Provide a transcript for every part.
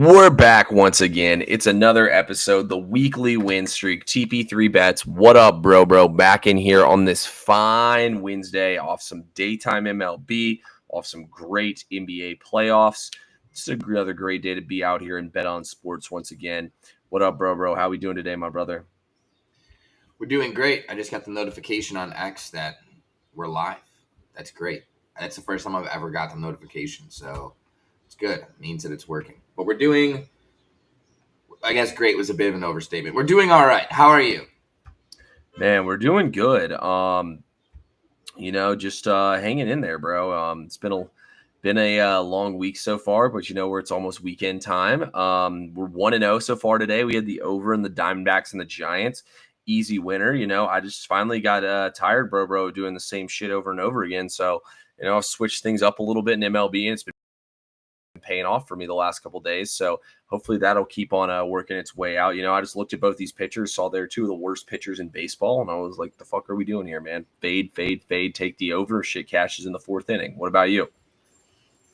We're back once again. It's another episode, the weekly win streak, TP3 bets. What up, bro? Back in here on this fine Wednesday off some daytime MLB, off some great NBA playoffs. It's another great day to be out here and bet on sports once again. What up, bro? How we doing today, my brother? We're doing great. I just got the notification on X that we're live. That's great. That's the first time I've ever got the notification, so it's good. It means that it's working. But we're doing, I guess great was a bit of an overstatement. We're doing all right. How are you? Man, we're doing good. Just hanging in there, bro. It's been a long week so far, but where it's almost weekend time. We're 1-0 so far today. We had the over in the Diamondbacks and the Giants. Easy winner. I just finally got tired, bro, doing the same shit over and over again. So, I've switched things up a little bit in MLB, and it's been paying off for me the last couple of days. So hopefully that'll keep on working its way out. I just looked at both these pitchers, saw they're two of the worst pitchers in baseball, and I was like, the fuck are we doing here, man? Fade, take the over. Shit cashes in the fourth inning. What about you?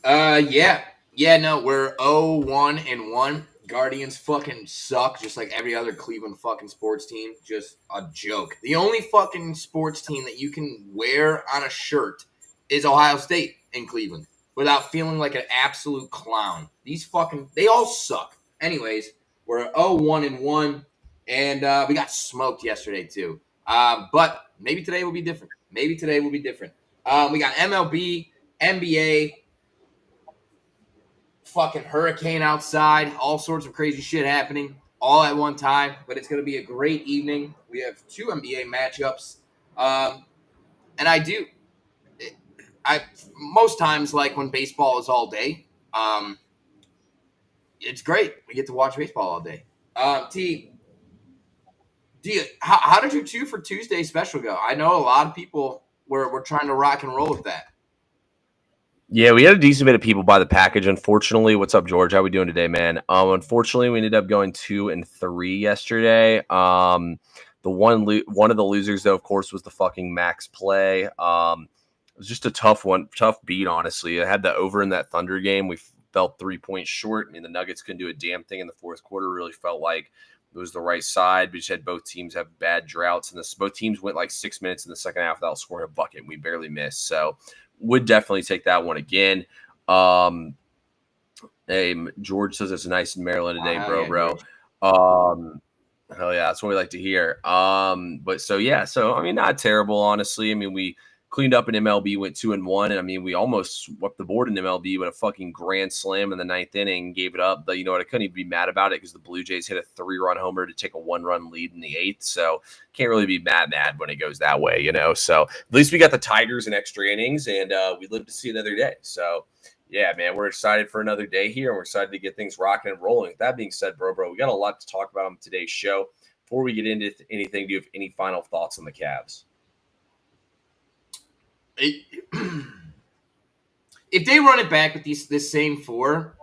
No, we're 0-1-1. Guardians fucking suck, just like every other Cleveland fucking sports team. Just a joke. The only fucking sports team that you can wear on a shirt is Ohio State in Cleveland without feeling like an absolute clown. They all suck. Anyways, we're 0-1-1, and we got smoked yesterday too. But maybe today will be different. We got MLB, NBA, fucking hurricane outside, all sorts of crazy shit happening all at one time, but it's going to be a great evening. We have two NBA matchups, and I most times like when baseball is all day. It's great. We get to watch baseball all day. How did your 2 for Tuesday special go? I know a lot of people were trying to rock and roll with that. Yeah, we had a decent bit of people buy the package. Unfortunately, what's up, George? How we doing today, man? Unfortunately, we ended up going 2 and 3 yesterday. The one of the losers, though, of course, was the fucking max play. It was just a tough beat, honestly. I had the over in that Thunder game. We felt 3 points short. I mean, the Nuggets couldn't do a damn thing in the fourth quarter. Really felt like it was the right side. We just had both teams have bad droughts, and both teams went like 6 minutes in the second half without scoring a bucket. We barely missed. So would definitely take that one again. Hey, George says it's nice in Maryland today, bro. Hell yeah, that's what we like to hear. But so I mean, not terrible, honestly. I mean, we cleaned up in MLB, went 2-1, and I mean, we almost swept the board in MLB with a fucking grand slam in the ninth inning, gave it up. But you know what? I couldn't even be mad about it because the Blue Jays hit a 3-run homer to take a 1-run lead in the eighth. So can't really be mad when it goes that way, So at least we got the Tigers in extra innings, and we live to see another day. So yeah, man, we're excited for another day here, and we're excited to get things rocking and rolling. With that being said, bro, we got a lot to talk about on today's show. Before we get into anything, do you have any final thoughts on the Cavs? If they run it back with this same 4,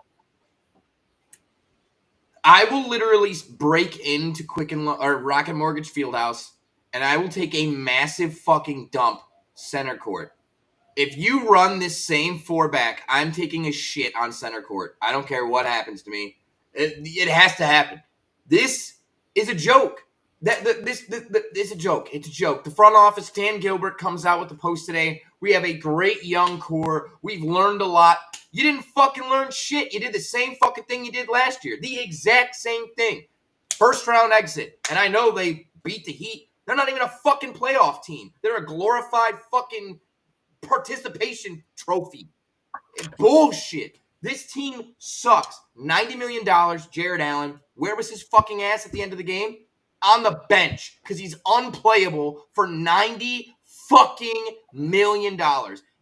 I will literally break into Rocket Mortgage Fieldhouse, and I will take a massive fucking dump center court. If you run this same 4 back, I'm taking a shit on center court. I don't care what happens to me. It has to happen. This is a joke. This is a joke. It's a joke. The front office, Dan Gilbert, comes out with the post today. We have a great young core. We've learned a lot. You didn't fucking learn shit. You did the same fucking thing you did last year. The exact same thing. First round exit. And I know they beat the Heat. They're not even a fucking playoff team. They're a glorified fucking participation trophy. Bullshit. This team sucks. $90 million, Jared Allen. Where was his fucking ass at the end of the game? On the bench, because he's unplayable for $90 fucking million.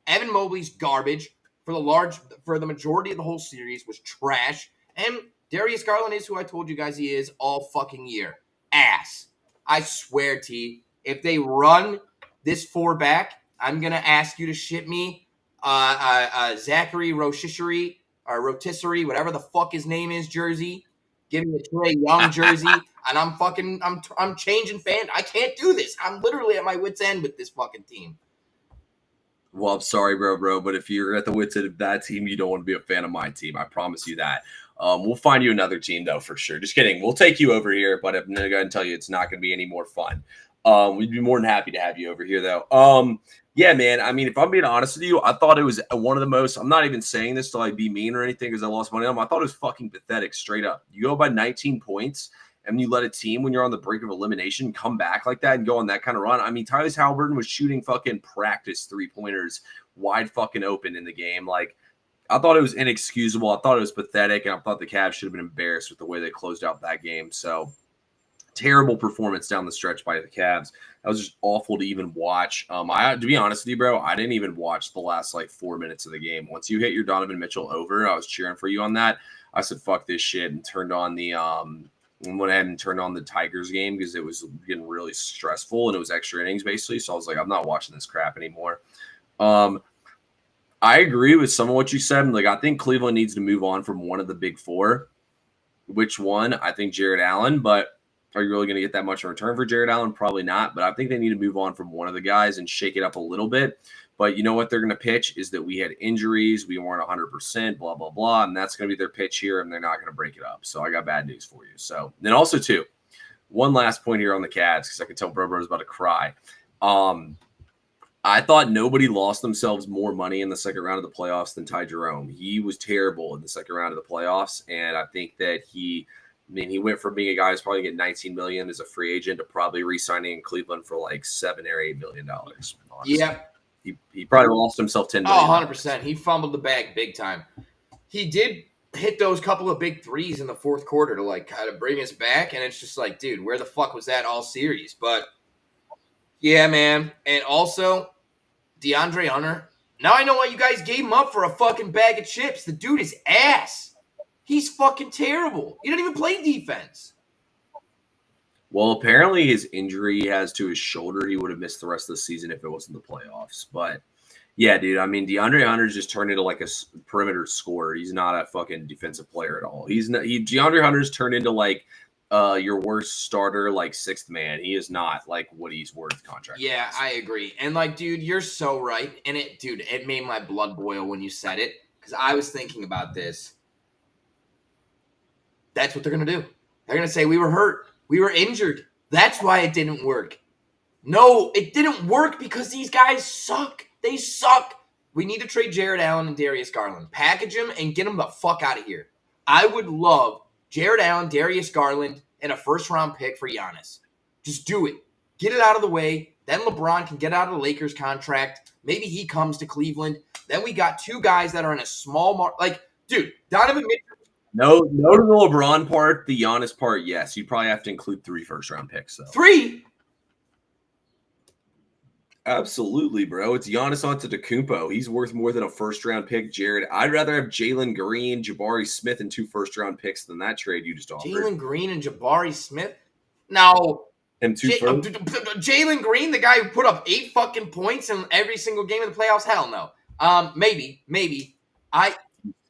Evan Mobley's garbage for the majority of the whole series, was trash. And Darius Garland is who I told you guys he is all fucking year. Ass. I swear, T, if they run this 4 back, I'm gonna ask you to ship me Zachary Rotisserie, whatever the fuck his name is, jersey. Give me a Trae Young jersey, and I'm changing fan. I can't do this. I'm literally at my wit's end with this fucking team. Well, I'm sorry, bro, but if you're at the wits end of that team, you don't want to be a fan of my team. I promise you that. We'll find you another team though for sure. Just kidding. We'll take you over here, but I'm gonna go ahead and tell you it's not gonna be any more fun. We'd be more than happy to have you over here though. Yeah, man. I mean, if I'm being honest with you, I thought it was one of the most. I'm not even saying this to like be mean or anything because I lost money on them. I thought it was fucking pathetic, straight up. You go by 19 points and you let a team when you're on the brink of elimination come back like that and go on that kind of run. I mean, Tyrese Halliburton was shooting fucking practice 3-pointers wide fucking open in the game. Like, I thought it was inexcusable. I thought it was pathetic, and I thought the Cavs should have been embarrassed with the way they closed out that game. So, terrible performance down the stretch by the Cavs. That was just awful to even watch. To be honest with you, bro, I didn't even watch the last like 4 minutes of the game. Once you hit your Donovan Mitchell over, I was cheering for you on that. I said, fuck this shit, and turned on the went ahead and turned on the Tigers game because it was getting really stressful and it was extra innings basically. So I was like, I'm not watching this crap anymore. I agree with some of what you said. Like, I think Cleveland needs to move on from one of the big four. Which one? I think Jared Allen, but are you really going to get that much in return for Jared Allen? Probably not, but I think they need to move on from one of the guys and shake it up a little bit. But you know what they're going to pitch is that we had injuries, we weren't 100%, blah, blah, blah, and that's going to be their pitch here, and they're not going to break it up. So I got bad news for you. So then also, too, one last point here on the Cavs because I can tell Bro's about to cry. I thought nobody lost themselves more money in the second round of the playoffs than Ty Jerome. He was terrible in the second round of the playoffs, and I think that he went from being a guy who's probably getting $19 million as a free agent to probably re-signing in Cleveland for like $7 or $8 million. Honestly. Yeah. He probably lost himself $10 million. Oh, 100%. He fumbled the bag big time. He did hit those couple of big threes in the fourth quarter to like kind of bring us back, and it's just like, dude, where the fuck was that all series? But yeah, man. And also, DeAndre Hunter. Now I know why you guys gave him up for a fucking bag of chips. The dude is ass. He's fucking terrible. He didn't even play defense. Well, apparently his injury he has to his shoulder. He would have missed the rest of the season if it wasn't the playoffs. But yeah, dude, I mean, DeAndre Hunter's just turned into like a perimeter scorer. He's not a fucking defensive player at all. DeAndre Hunter's turned into like your worst starter, like sixth man. He is not like what he's worth contract. Yeah, I agree. And like, dude, you're so right. And it made my blood boil when you said it because I was thinking about this. That's what they're going to do. They're going to say we were hurt. We were injured. That's why it didn't work. No, it didn't work because these guys suck. They suck. We need to trade Jared Allen and Darius Garland. Package them and get them the fuck out of here. I would love Jared Allen, Darius Garland, and a first-round pick for Giannis. Just do it. Get it out of the way. Then LeBron can get out of the Lakers contract. Maybe he comes to Cleveland. Then we got two guys that are in a small market. Like, dude, Donovan Mitchell. No to the LeBron part. The Giannis part, yes. You probably have to include 3 first-round picks, though. 3? Absolutely, bro. It's Giannis Antetokounmpo. He's worth more than a first-round pick, Jared. I'd rather have Jalen Green, Jabari Smith, and 2 first-round picks than that trade you just offered. Jalen Green and Jabari Smith? No. And 2 Jalen Green, the guy who put up 8 fucking points in every single game of the playoffs? Hell no. Maybe.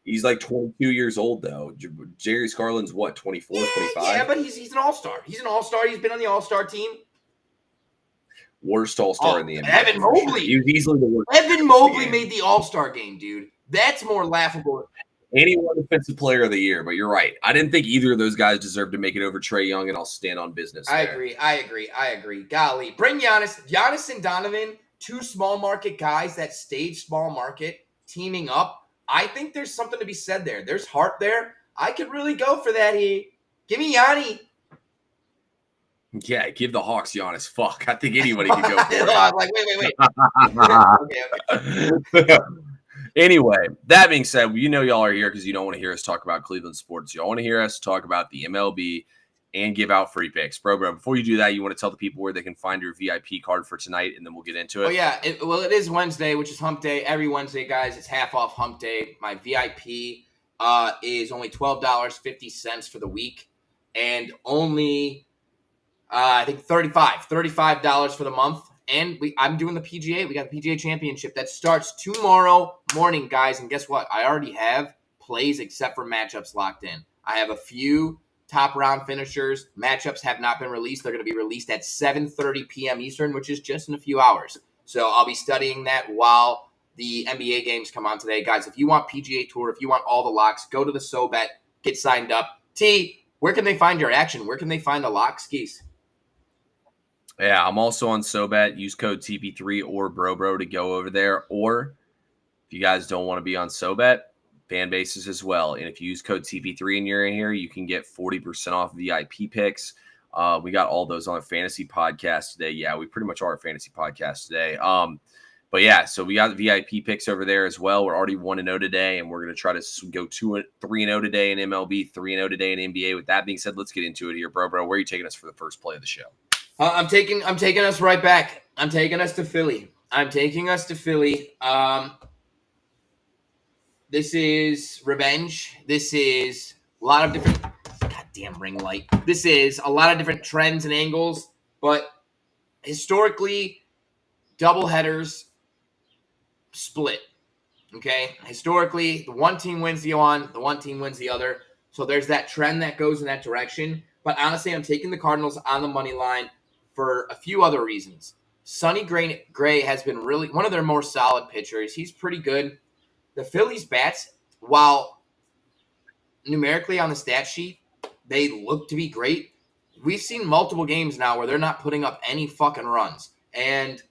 He's like 22 years old, though. Darius Garland's what, 24, 25? Yeah, but he's an all-star. He's an all-star. He's been on the all-star team. Worst all-star in the NBA. Evan Mobley. Sure. He was easily the worst. Evan Mobley made the all-star game, dude. That's more laughable. And he won Defensive Player of the Year, but you're right. I didn't think either of those guys deserved to make it over Trae Young, and I'll stand on business there. I agree. Golly. Bring Giannis. Giannis and Donovan, 2 small market guys that stage small market, teaming up. I think there's something to be said there. There's heart there. I could really go for that here. Give me Yanni. Yeah, give the Hawks Giannis. Fuck, I think anybody could go for it. I was like, wait. Okay. Anyway, that being said, you know y'all are here because you don't want to hear us talk about Cleveland sports. Y'all want to hear us talk about the MLB and give out free picks. Bro, before you do that, you want to tell the people where they can find your VIP card for tonight, and then we'll get into it. Oh, yeah. It is Wednesday, which is hump day. Every Wednesday, guys, it's half off hump day. My VIP is only $12.50 for the week, and only, I think, $35 for the month. And I'm doing the PGA. We got the PGA Championship. That starts tomorrow morning, guys. And guess what? I already have plays except for matchups locked in. I have a few top round finishers. Matchups have not been released. They're going to be released at 7:30 p.m. Eastern, which is just in a few hours. So I'll be studying that while the NBA games come on today. Guys, if you want PGA Tour, if you want all the locks, go to the SoBet get signed up. T, where can they find your action? Where can they find the lock skis? Yeah, I'm also on SoBet. Use code TP3 or BroBro to go over there. Or if you guys don't want to be on SoBet, fan bases as well. And if you use code TP3 and you're in here, you can get 40% off VIP picks. We got all those on a fantasy podcast today. Yeah, we pretty much are a fantasy podcast today. But yeah, so we got VIP picks over there as well. We're already 1-0 today, and we're going to try to go 3-0 today in MLB, 3-0 today in NBA. With that being said, let's get into it here, bro. Where are you taking us for the first play of the show? I'm taking us right back. I'm taking us to Philly. This is revenge. This is a lot of different. Goddamn ring light. This is a lot of different trends and angles, but historically, doubleheaders split. Okay, historically, the one team wins the one team wins the other. So there's that trend that goes in that direction. But honestly, I'm taking the Cardinals on the money line for a few other reasons. Sonny Gray has been really one of their more solid pitchers. He's pretty good. The Phillies' bats, while numerically on the stat sheet, they look to be great. We've seen multiple games now where they're not putting up any fucking runs. And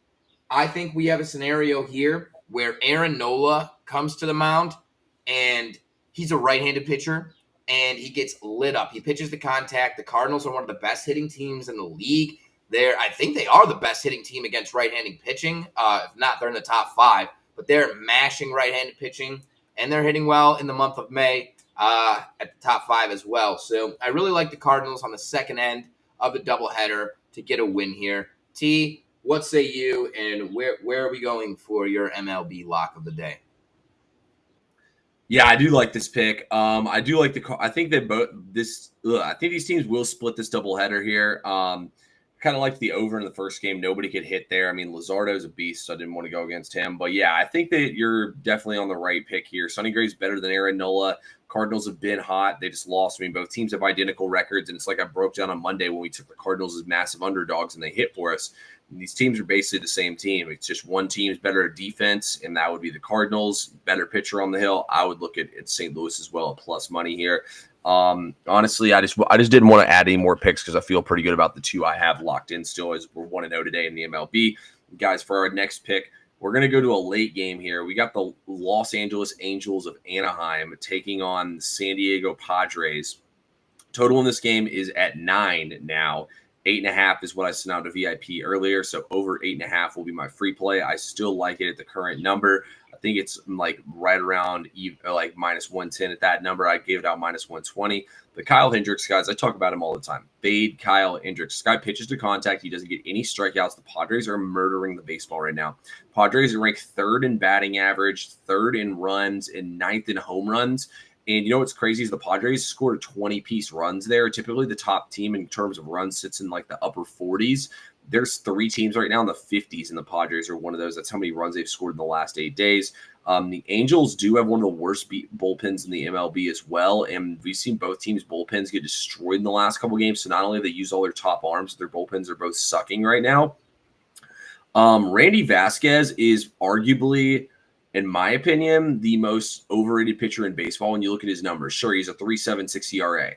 I think we have a scenario here where Aaron Nola comes to the mound, and he's a right-handed pitcher, and he gets lit up. He pitches the contact. The Cardinals are one of the best hitting teams in the league. I think they are the best hitting team against right-handed pitching. If not, they're in the top 5. But they're mashing right-handed pitching, and they're hitting well in the month of May at the top 5 as well. So I really like the Cardinals on the second end of the doubleheader to get a win here. T, what say you, and where are we going for your MLB lock of the day? Yeah, I do like this pick. I do like I think that I think these teams will split this doubleheader here. Kind of like the over in the first game. Nobody could hit there. I mean, Luzardo's a beast, so I didn't want to go against him. But yeah, I think that you're definitely on the right pick here. Sonny Gray's better than Aaron Nola. Cardinals have been hot. They just lost. I mean, both teams have identical records, and it's like I broke down on Monday when we took the Cardinals as massive underdogs and they hit for us. And these teams are basically the same team. It's just one team's better at defense, and that would be the Cardinals. Better pitcher on the hill. I would look at St. Louis as well at plus money here. Honestly, I just didn't want to add any more picks because I feel pretty good about the two I have locked in still as we're 1-0 today in the MLB. Guys, for our next pick, we're going to go to a late game here. We got the Los Angeles Angels of Anaheim taking on the San Diego Padres. Total in this game is at 9 now. 8.5 is what I sent out to VIP earlier, so over 8.5 will be my free play. I still like it at the current number. I think it's like right around like minus 110 at that number. I gave it out minus 120. But Kyle Hendricks, guys, I talk about him all the time. Fade Kyle Hendricks. This guy pitches to contact. He doesn't get any strikeouts. The Padres are murdering the baseball right now. Padres are ranked 3rd in batting average, 3rd in runs, and 9th in home runs. And you know what's crazy is the Padres scored 20-piece runs there. Typically, the top team in terms of runs sits in like the upper 40s. There's 3 teams right now in the 50s, and the Padres are one of those. That's how many runs they've scored in the last 8 days. The Angels do have one of the worst bullpens in the MLB as well, and we've seen both teams' bullpens get destroyed in the last couple games. So not only have they used all their top arms, their bullpens are both sucking right now. Randy Vasquez is arguably, in my opinion, the most overrated pitcher in baseball when you look at his numbers. Sure, he's a 3.76 ERA.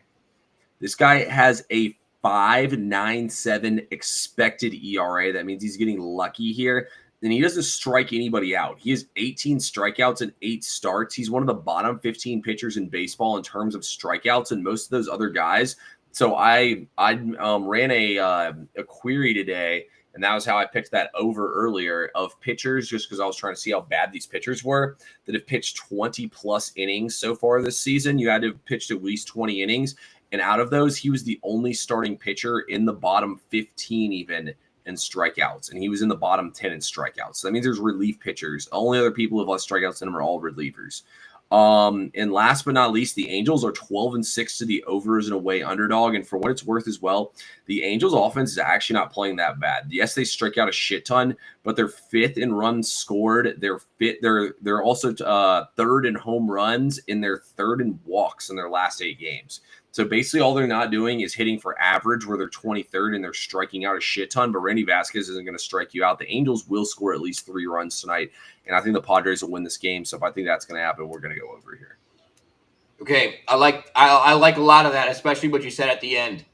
This guy has a 5.97 expected ERA. That means he's getting lucky here. And he doesn't strike anybody out. He has 18 strikeouts and 8 starts. He's one of the bottom 15 pitchers in baseball in terms of strikeouts, and most of those other guys. So I ran a query today, and that was how I picked that over earlier of pitchers, just because I was trying to see how bad these pitchers were that have pitched 20-plus innings so far this season. You had to have pitched at least 20 innings. And out of those, he was the only starting pitcher in the bottom 15 even in strikeouts. And he was in the bottom 10 in strikeouts. So that means there's relief pitchers. The only other people who have less strikeouts than him are all relievers. And last but not least, the Angels are 12-6 to the over as an away underdog. And for what it's worth as well, the Angels offense is actually not playing that bad. Yes, they strike out a shit ton, but they're 5th in runs scored. They're also 3rd in home runs, and they're 3rd in walks in their last 8 games. So basically all they're not doing is hitting for average, where they're 23rd and they're striking out a shit ton, but Randy Vasquez isn't going to strike you out. The Angels will score at least 3 runs tonight, and I think the Padres will win this game. So if I think that's going to happen, we're going to go over here. Okay, I like a lot of that, especially what you said at the end.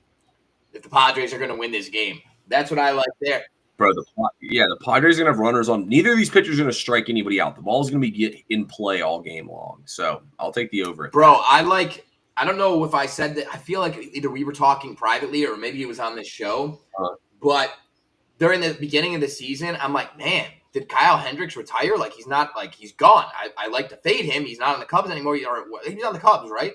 If the Padres are going to win this game, that's what I like there. Bro, the Padres are going to have runners on. Neither of these pitchers are going to strike anybody out. The ball's going to be in play all game long. So I'll take the over. Bro, I don't know if I said that. I feel like either we were talking privately or maybe it was on this show. But during the beginning of the season, I'm like, man, did Kyle Hendricks retire? Like, he's not, like, he's gone. I like to fade him. He's not on the Cubs anymore. He's on the Cubs, right?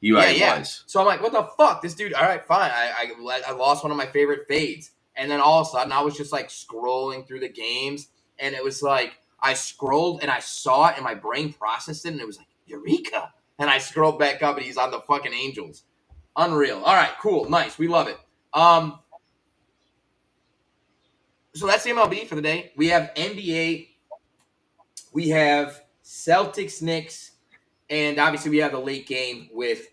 Yeah. Was. So I'm like, what the fuck? This dude, all right, fine. I lost one of my favorite fades. And then all of a sudden, I was just, like, scrolling through the games. And it was like, I scrolled and I saw it and my brain processed it. And it was like, Eureka. And I scrolled back up and he's on the fucking Angels. Unreal. All right, cool. Nice. We love it. So that's the MLB for the day. We have NBA. We have Celtics, Knicks. And obviously we have the late game with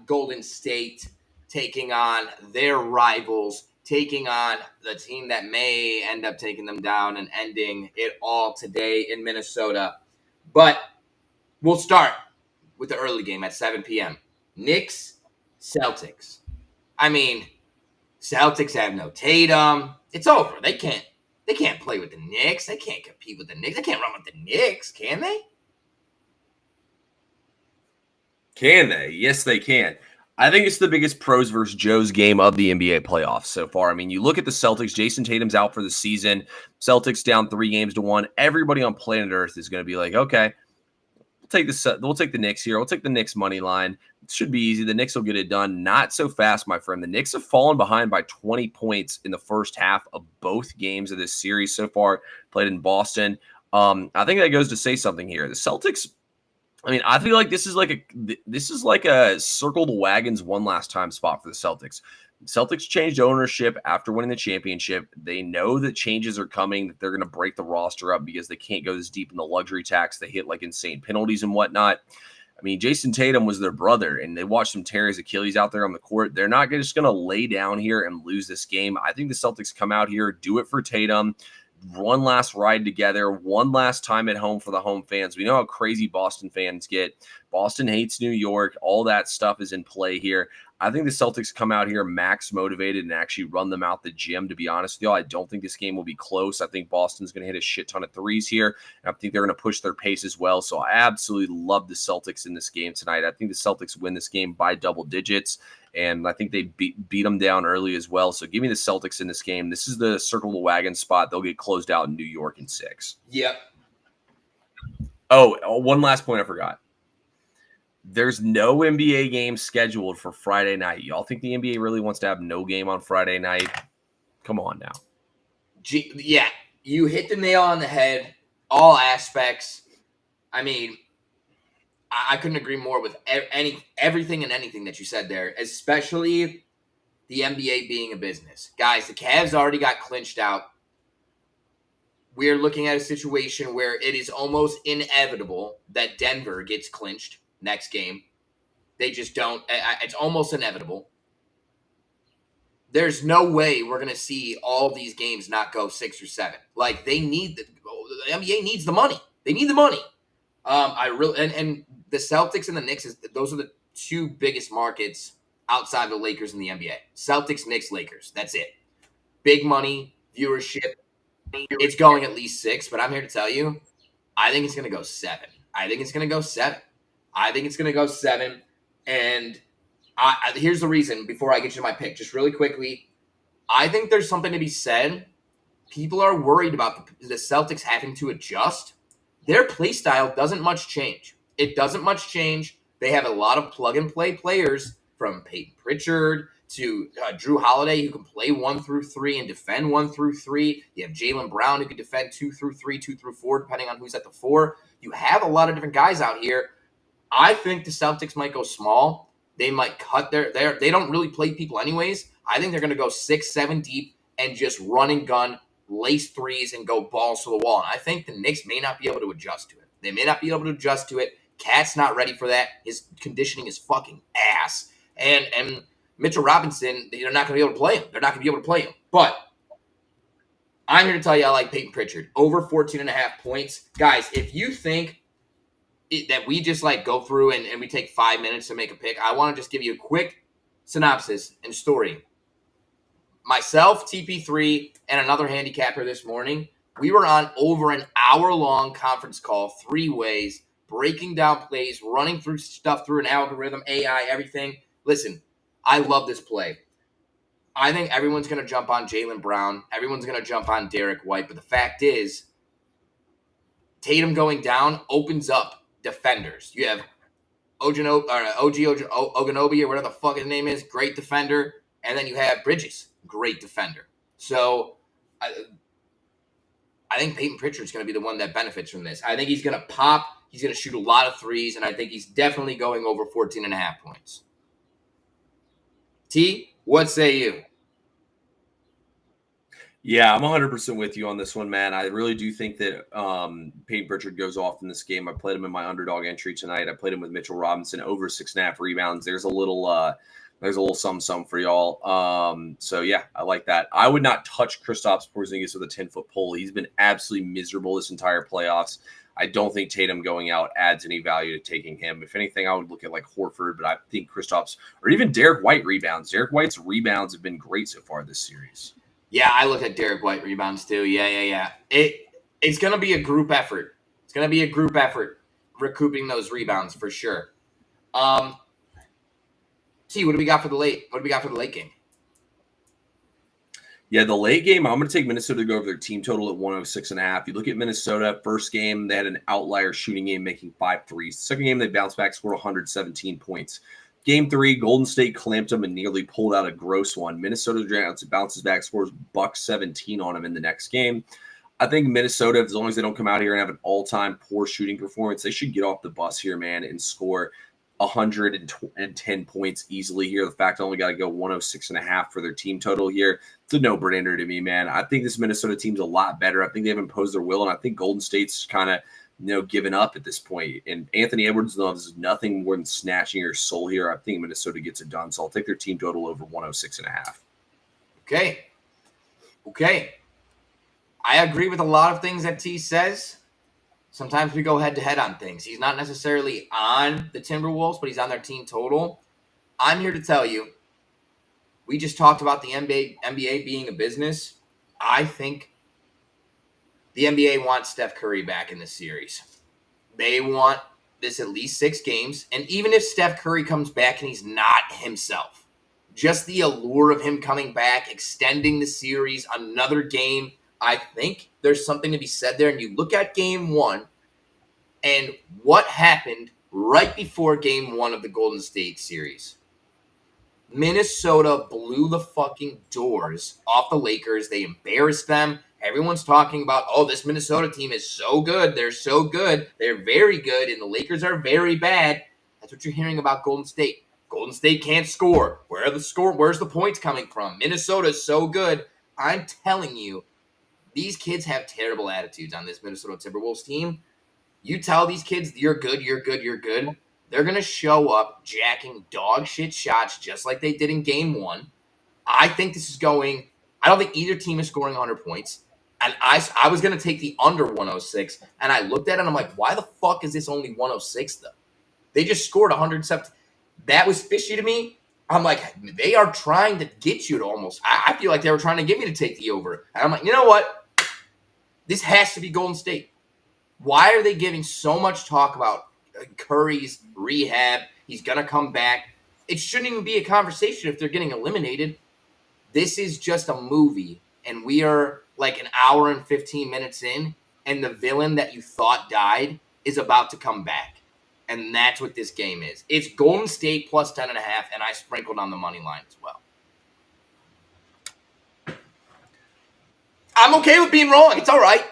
Golden State taking on their rivals, taking on the team that may end up taking them down and ending it all today in Minnesota. But we'll start with the early game at 7 p.m. Knicks, Celtics. I mean, Celtics have no Tatum. It's over. They can't play with the Knicks. They can't compete with the Knicks. They can't run with the Knicks, can they? Can they? Yes, they can. I think it's the biggest pros versus Joes game of the NBA playoffs so far. I mean, you look at the Celtics. Jason Tatum's out for the season. Celtics down 3-1. Everybody on planet Earth is going to be like, okay, we'll take the Knicks here. We'll take the Knicks money line. It should be easy. The Knicks will get it done. Not so fast, my friend. The Knicks have fallen behind by 20 points in the first half of both games of this series so far, played in Boston. I think that goes to say something here. The Celtics, I mean, I feel like this is like a circle the wagons one last time spot for the Celtics. Celtics changed ownership after winning the championship. They know that changes are coming, that they're going to break the roster up because they can't go this deep in the luxury tax. They hit like insane penalties and whatnot. I mean, Jason Tatum was their brother, and they watched him tear his Achilles out there on the court. They're not just going to lay down here and lose this game. I think the Celtics come out here, do it for Tatum, one last ride together, one last time at home for the home fans. We know how crazy Boston fans get. Boston hates New York. All that stuff is in play here. I think the Celtics come out here max motivated and actually run them out the gym, to be honest with y'all. I don't think this game will be close. I think Boston's going to hit a shit ton of threes here, and I think they're going to push their pace as well. So I absolutely love the Celtics in this game tonight. I think the Celtics win this game by double digits, and I think they beat them down early as well. So give me the Celtics in this game. This is the circle the wagon spot. They'll get closed out in New York in 6. Yep. Oh, one last point I forgot. There's no NBA game scheduled for Friday night. Y'all think the NBA really wants to have no game on Friday night? Come on now. Yeah, you hit the nail on the head. All aspects. I mean, I couldn't agree more with everything and anything that you said there, especially the NBA being a business. Guys, the Cavs already got clinched out. We're looking at a situation where it is almost inevitable that Denver gets clinched next game. They just don't. It's almost inevitable. There's no way we're going to see all these games not go 6 or 7. Like, they need the NBA needs the money. They need the money. And the Celtics and the Knicks, those are the two biggest markets outside the Lakers in the NBA. Celtics, Knicks, Lakers. That's it. Big money, viewership. It's going at least 6, but I'm here to tell you, I think it's going to go 7. And here's the reason before I get you to my pick, just really quickly. I think there's something to be said. People are worried about the Celtics having to adjust. Their play style doesn't much change. It doesn't much change. They have a lot of plug-and-play players, from Peyton Pritchard to Drew Holiday, who can play 1 through 3 and defend 1 through 3. You have Jaylen Brown, who can defend 2 through 3, 2 through 4, depending on who's at the 4. You have a lot of different guys out here. I think the Celtics might go small. They might cut they don't really play people anyways. I think they're going to go 6, 7 deep and just run and gun, lace threes, and go balls to the wall. And I think the Knicks may not be able to adjust to it. They may not be able to adjust to it. Cat's not ready for that. His conditioning is fucking ass. And Mitchell Robinson, they're not going to be able to play him. But I'm here to tell you I like Peyton Pritchard. Over 14.5 points. Guys, if you think that we just like go through and we take 5 minutes to make a pick. I want to just give you a quick synopsis and story. Myself, TP3, and another handicapper this morning, we were on over an hour-long conference call, 3 ways, breaking down plays, running through stuff through an algorithm, AI, everything. Listen, I love this play. I think everyone's going to jump on Jaylen Brown. Everyone's going to jump on Derek White. But the fact is, Tatum going down opens up defenders. You have OG Oganobi or whatever the fuck his name is, great defender. And then you have Bridges, great defender. So I think Peyton Pritchard's going to be the one that benefits from this. I think he's going to pop. He's going to shoot a lot of threes, and I think he's definitely going over 14.5 points. T, what say you? Yeah, I'm 100% with you on this one, man. I really do think that Peyton Pritchard goes off in this game. I played him in my underdog entry tonight. I played him with Mitchell Robinson over 6.5 rebounds. There's a little some for y'all. So yeah, I like that. I would not touch Kristaps Porzingis with a 10-foot pole. He's been absolutely miserable this entire playoffs. I don't think Tatum going out adds any value to taking him. If anything, I would look at like Horford, but I think Kristaps or even Derek White rebounds. Derek White's rebounds have been great so far this series. Yeah, I look at Derek White rebounds too. Yeah. It's going to be a group effort. It's going to be a group effort recouping those rebounds for sure. T, what do we got for the late? What do we got for the late game? Yeah, the late game, I'm going to take Minnesota to go over their team total at 106.5. You look at Minnesota, first game, they had an outlier shooting game making 5 threes. Second game, they bounced back, scored 117 points. Game 3, Golden State clamped them and nearly pulled out a gross one. Minnesota bounces back, scores $17 on them in the next game. I think Minnesota, as long as they don't come out here and have an all-time poor shooting performance, they should get off the bus here, man, and score 110 points easily here. The fact I only got to go 106.5 for their team total here, it's a no-brainer to me, man. I think this Minnesota team's a lot better. I think they've imposed their will, and I think Golden State's kind of given up at this point. And Anthony Edwards loves nothing more than snatching your soul here. I think Minnesota gets it done, so I'll take their team total over 106.5. Okay. I agree with a lot of things that T says. Sometimes we go head-to-head on things. He's not necessarily on the Timberwolves, but he's on their team total. I'm here to tell you, we just talked about the NBA being a business. I think the NBA wants Steph Curry back in this series. They want this at least 6 games. And even if Steph Curry comes back and he's not himself, just the allure of him coming back, extending the series, another game, I think there's something to be said there. And you look at game 1 and what happened right before game 1 of the Golden State series. Minnesota blew the fucking doors off the Lakers. They embarrassed them. Everyone's talking about, oh, this Minnesota team is so good. They're so good. They're very good. And the Lakers are very bad. That's what you're hearing about Golden State. Golden State can't score. Where's the points coming from? Minnesota's so good. I'm telling you, these kids have terrible attitudes on this Minnesota Timberwolves team. You tell these kids, you're good. They're going to show up jacking dog shit shots just like they did in game 1. I think this is going – I don't think either team is scoring 100 points. And I was going to take the under 106, and I looked at it, and I'm like, why the fuck is this only 106, though? They just scored 107. That was fishy to me. I'm like, they are trying to get you to almost – I feel like they were trying to get me to take the over. And I'm like, you know what? This has to be Golden State. Why are they giving so much talk about Curry's rehab? He's going to come back. It shouldn't even be a conversation if they're getting eliminated. This is just a movie, and we are like an hour and 15 minutes in, and the villain that you thought died is about to come back. And that's what this game is. It's Golden State plus 10.5, and I sprinkled on the money line as well. I'm okay with being wrong. It's all right.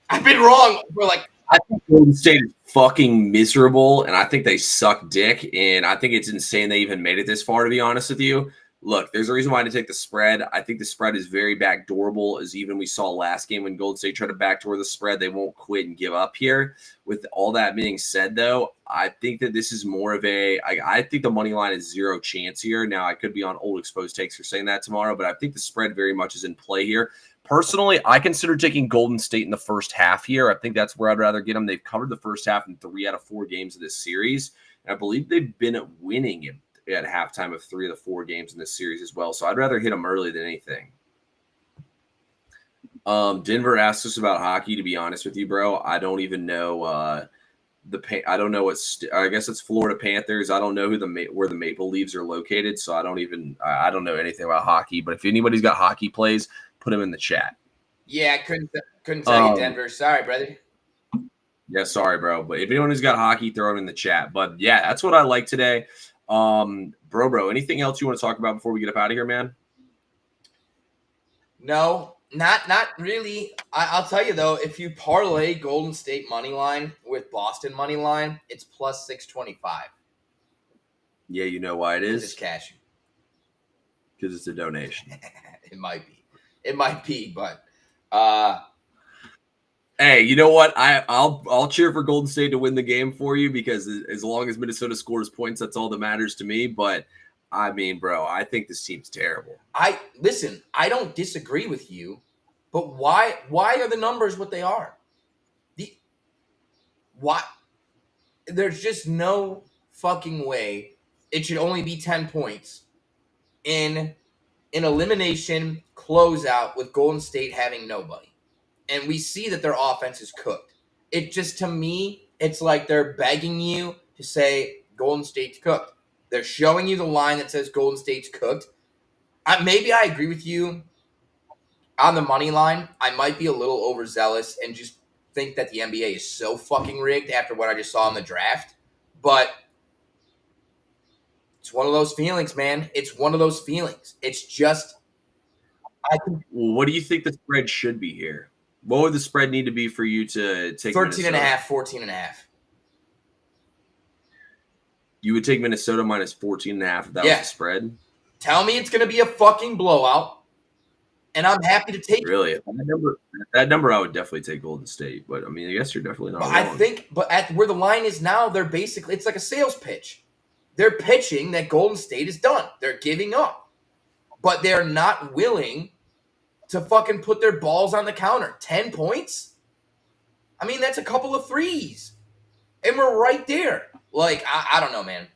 I've been wrong for I think Golden State is fucking miserable, and I think they suck dick, and I think it's insane they even made it this far, to be honest with you. Look, there's a reason why to take the spread. I think the spread is very backdoorable, as even we saw last game when Golden State tried to backdoor the spread. They won't quit and give up here. With all that being said, though, I think that this is more of I think the money line is 0 chance here. Now, I could be on old exposed takes for saying that tomorrow, but I think the spread very much is in play here. Personally, I consider taking Golden State in the first half here. I think that's where I'd rather get them. They've covered the first half in 3 out of 4 games of this series. And I believe they've been winning at halftime of 3 of the 4 games in this series as well. So I'd rather hit them early than anything. Denver asked us about hockey. To be honest with you, bro, I don't even know I don't know I guess it's Florida Panthers. I don't know where the Maple Leafs are located, so I don't know anything about hockey. But if anybody's got hockey plays, put them in the chat. Yeah, I couldn't tell you Denver. Sorry, brother. Yeah, sorry, bro. But if anyone has got hockey, throw them in the chat. But yeah, that's what I like today. Bro, anything else you want to talk about before we get up out of here, man? No, not really. I'll tell you though, if you parlay Golden State money line with Boston money line, it's plus 625. Yeah, you know why it is? It's cashing. Because it's a donation. It might be, but hey, you know what? I'll cheer for Golden State to win the game for you, because as long as Minnesota scores points, that's all that matters to me. But I mean, bro, I think this team's terrible. I don't disagree with you, but why are the numbers what they are? Why? There's just no fucking way it should only be 10 points in an elimination closeout with Golden State having nobody. And we see that their offense is cooked. It just, to me, it's like they're begging you to say Golden State's cooked. They're showing you the line that says Golden State's cooked. Maybe I agree with you on the money line. I might be a little overzealous and just think that the NBA is so fucking rigged after what I just saw in the draft. But it's one of those feelings, man. It's one of those feelings. It's just... What do you think the spread should be here? What would the spread need to be for you to take 13 and a half, 14 and a half. You would take Minnesota minus 14 and a half if that was the spread? Tell me it's going to be a fucking blowout, and I'm happy to take really it. That number I would definitely take Golden State, but I mean, I guess you're definitely not wrong. But at where the line is now, they're basically, it's like a sales pitch. They're pitching that Golden State is done. They're giving up, but they're not willing to fucking put their balls on the counter. 10 points? I mean, that's a couple of threes, and we're right there. Like, I don't know, man.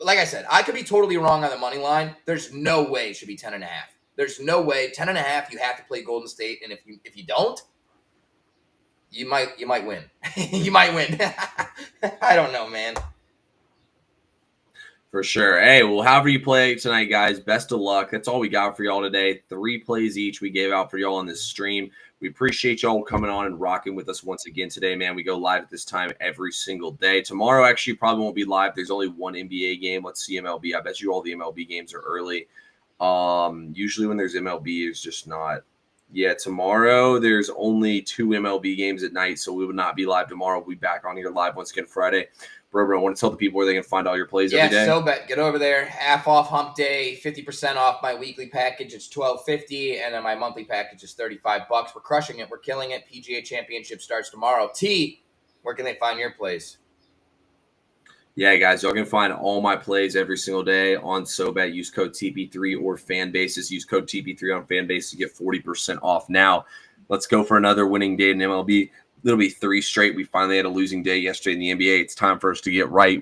Like I said, I could be totally wrong on the money line. There's no way it should be 10 and a half. There's no way. 10 and a half, you have to play Golden State, and if you don't, you might win. You might win. I don't know, man. For sure. Hey, well, however you play tonight, guys, best of luck. That's all we got for y'all today. 3 plays each we gave out for y'all on this stream. We appreciate y'all coming on and rocking with us once again today, man. We go live at this time every single day. Tomorrow, actually, probably won't be live. There's only one NBA game. Let's see MLB. I bet you all the MLB games are early. Usually when there's MLB, it's just not. Yeah, tomorrow there's only 2 MLB games at night, so we will not be live tomorrow. We'll be back on here live once again Friday. Bro, I want to tell the people where they can find all your plays every day. Yeah, SoBet. Get over there. Half off hump day, 50% off my weekly package. It's $12.50, and then my monthly package is $35. We're crushing it. We're killing it. PGA Championship starts tomorrow. T, where can they find your plays? Yeah, guys, y'all can find all my plays every single day on SoBet. Use code TP3 or Fanbases. Use code TP3 on Fanbase to get 40% off. Now, let's go for another winning day in MLB. It'll be 3 straight. We finally had a losing day yesterday in the NBA. It's time for us to get right.